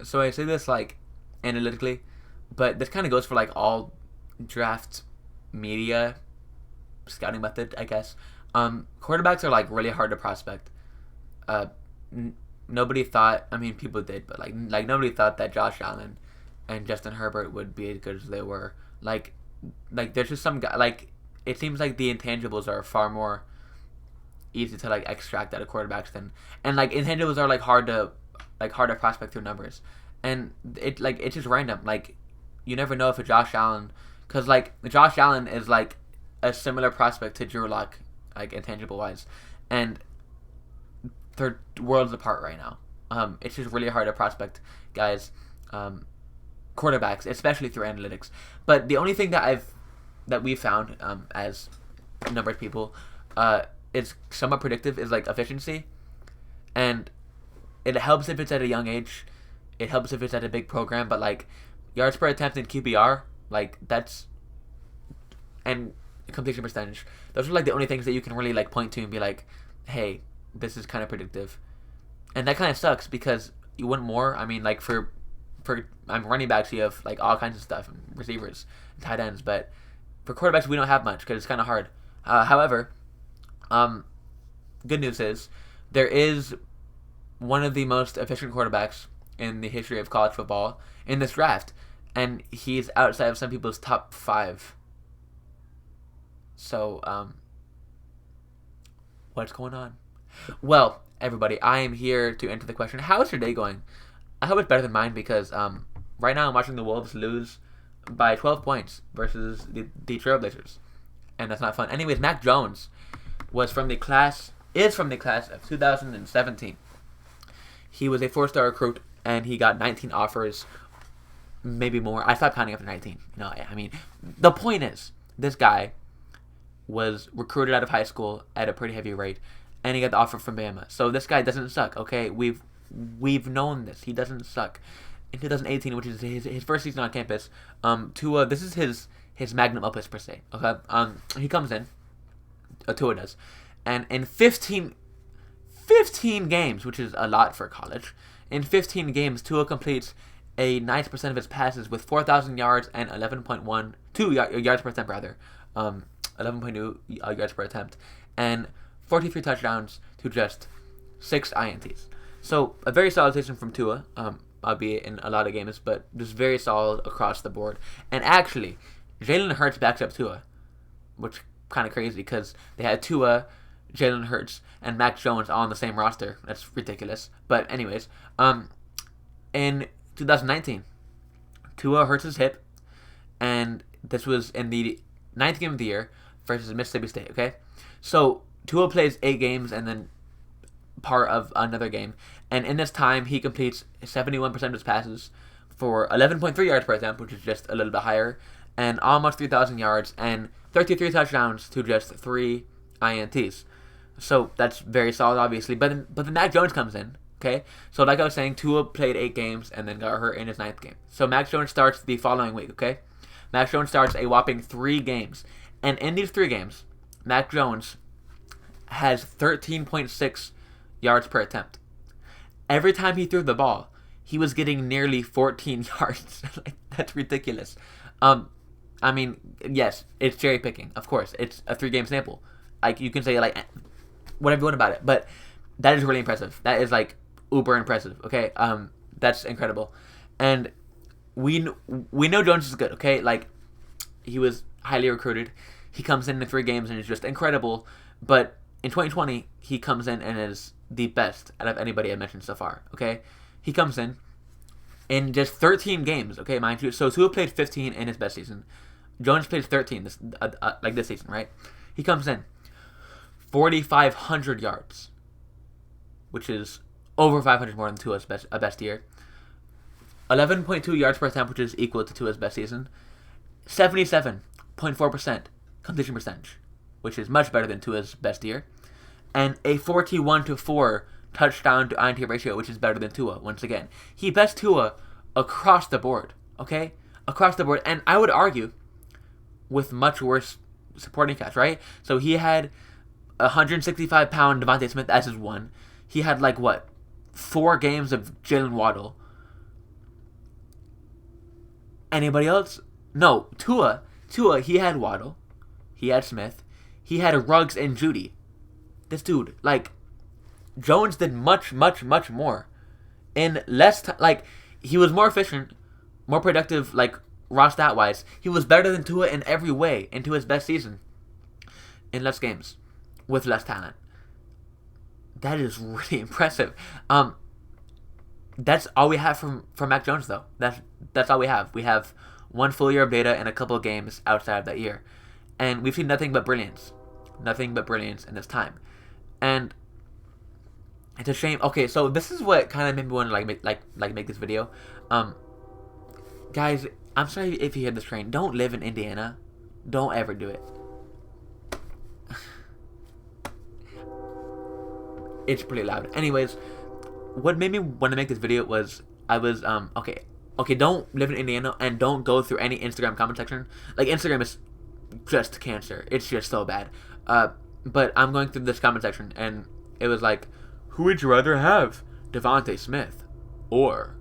So I say this like analytically, but this kind of goes for like all draft media scouting method, I guess. Quarterbacks are like really hard to prospect. Uh, Nobody thought. I mean, people did, but like nobody thought that Josh Allen and Justin Herbert would be as good as they were. Like there's just some guy. Like it seems like the intangibles are far more easy to like extract out of quarterbacks than and like intangibles are like hard to prospect through numbers, and it's just random. Like you never know if a Josh Allen, because like Josh Allen is like a similar prospect to Drew Lock, like intangible wise, and they're worlds apart right now. It's just really hard to prospect guys, quarterbacks, especially through analytics. But the only thing that we found as numbers people is somewhat predictive is like efficiency, and it helps if it's at a young age. It helps if it's at a big program, but like yards per attempt and QBR, like that's and completion percentage. Those are like the only things that you can really like point to and be like, hey, this is kind of predictive, and that kind of sucks because you want more. I mean, like for running backs, you have like all kinds of stuff, receivers, tight ends, but for quarterbacks, we don't have much because it's kind of hard. However, good news is there is one of the most efficient quarterbacks in the history of college football in this draft, and he's outside of some people's top five. So, what's going on? Well, everybody, I am here to answer the question: how is your day going? I hope it's better than mine because right now I'm watching the Wolves lose by 12 points versus the Trailblazers, and that's not fun. Anyways, Mac Jones is from the class of 2017. He was a 4-star recruit, and he got 19 offers, maybe more. I stopped counting after 19. No, I mean, the point is, this guy was recruited out of high school at a pretty heavy rate, and he got the offer from Bama. So this guy doesn't suck, okay? We've known this. He doesn't suck. In 2018, which is his first season on campus, Tua, this is his magnum opus per se. Okay, he comes in, Tua does, and in 15 games, which is a lot for college, in 15 games, Tua completes a 90% of his passes with 4,000 yards and 11.12 yards per attempt, rather, 11.2 yards per attempt, and 43 touchdowns to just 6 INTs. So a very solid season from Tua, albeit in a lot of games, but just very solid across the board. And actually, Jalen Hurts backs up Tua, which kind of crazy because they had Tua, Jalen Hurts, and Mac Jones all on the same roster. That's ridiculous. But anyways, in 2019, Tua hurts his hip, and this was in the 9th game of the year versus Mississippi State. Okay, so Tua plays 8 games and then part of another game, and in this time he completes 71% of his passes for 11.3 yards per attempt, which is just a little bit higher, and almost 3,000 yards and 33 touchdowns to just 3 INTs. So that's very solid, obviously. But then Mac Jones comes in. Okay, so like I was saying, Tua played 8 games and then got hurt in his 9th game. So Mac Jones starts the following week. Okay, Mac Jones starts a whopping 3 games, and in these 3 games, Mac Jones has 13.6 yards per attempt. Every time he threw the ball, he was getting nearly 14 yards. Like, that's ridiculous. I mean, yes, it's cherry picking. Of course, it's a 3-game sample. Like you can say like whatever you want about it, but that is really impressive. That is like uber impressive. Okay, that's incredible, and we know Jones is good. Okay, like he was highly recruited. He comes in 3 games and is just incredible. But in 2020, he comes in and is the best out of anybody I mentioned so far. Okay, he comes in just 13 games. Okay, mind you. So Tua played 15 in his best season. Jones played 13 this season, right? He comes in 4,500 yards, which is over 500 more than Tua's best year. 11.2 yards per attempt, which is equal to Tua's best season. 77.4% completion percentage, which is much better than Tua's best year. And a 41-4 touchdown to INT ratio, which is better than Tua, once again. He best Tua across the board, okay? Across the board. And I would argue with much worse supporting cast, right? So he had 165-pound Devontae Smith as his one. He had, 4 games of Jalen Waddle. Anybody else? No. Tua, he had Waddle. He had Smith. He had Ruggs and Judy. This dude, like, Jones did much, much, much more. In less time, like, he was more efficient, more productive, like, raw stat wise. He was better than Tua in every way into his best season. In less games. With less talent. That is really impressive. That's all we have from Mac Jones, though. That's all we have. We have one full year of data and a couple of games outside of that year, and we've seen nothing but brilliance in this time, and it's a shame. Okay, so this is what kind of made me want to make this video. Guys, I'm sorry if you hear this train. Don't live in Indiana. Don't ever do it. It's pretty loud. Anyways, what made me want to make this video was I was okay, don't live in Indiana and don't go through any Instagram comment section. Like, Instagram is just cancer. It's just so bad. But I'm going through this comment section and it was like, who would you rather have, Devontae Smith or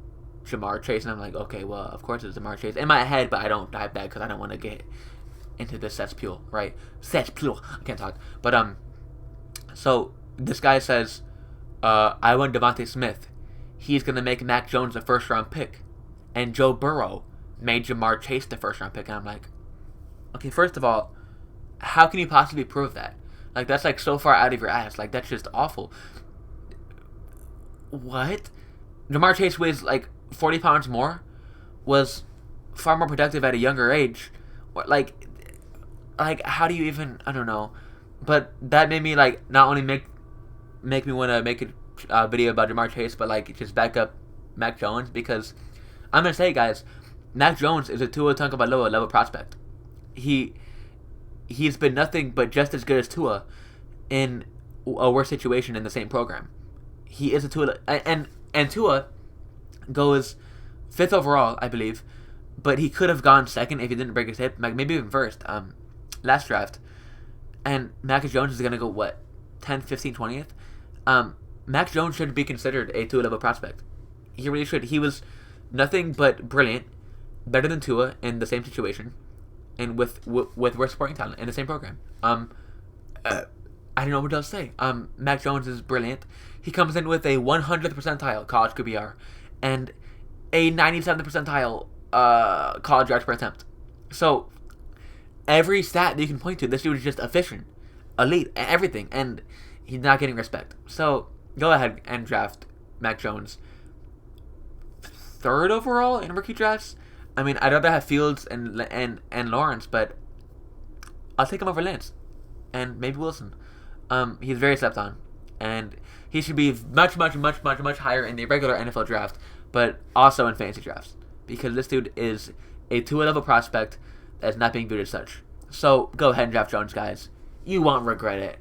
Jamar Chase? And I'm like, okay, well, of course it's Jamar Chase in my head, but I don't type that because I don't want to get into the cesspool, right? Cesspool. I can't talk. But so this guy says, I want Devontae Smith. He's gonna make Mac Jones a first round pick, and Joe Burrow made Jamar Chase the first round pick. And I'm like, okay, first of all, how can you possibly prove that? Like, that's like so far out of your ass. Like, that's just awful. What? Jamar Chase weighs like 40 pounds more, was far more productive at a younger age. Like how do you even? I don't know. But that made me like not only make me want to make a video about Jamar Chase, but like just back up Mac Jones, because I'm gonna say, guys, Mac Jones is a Tua Tagovailioa level prospect. He's been nothing but just as good as Tua in a worse situation in the same program. He is a Tua, and Tua goes 5th overall, I believe, but he could have gone 2nd if he didn't break his hip, like maybe even 1st, last draft. And Mac Jones is gonna go what, 10th, 15th, 20th? Mac Jones should be considered a Tua level prospect. He really should. He was nothing but brilliant, better than Tua in the same situation, and with worse supporting talent in the same program. I don't know what else to say. Mac Jones is brilliant. He comes in with a 100th percentile college QBR and a 97th percentile college yards per attempt. So every stat that you can point to, this dude is just efficient, elite, everything, and he's not getting respect. So go ahead and draft Mac Jones 3rd overall in rookie drafts. I mean, I'd rather have Fields and Lawrence, but I'll take him over Lance and maybe Wilson. He's very slept on, and he should be much higher in the regular NFL draft, but also in fantasy drafts, because this dude is a Tua level prospect that's not being viewed as such. So go ahead and draft Jones, guys. You won't regret it.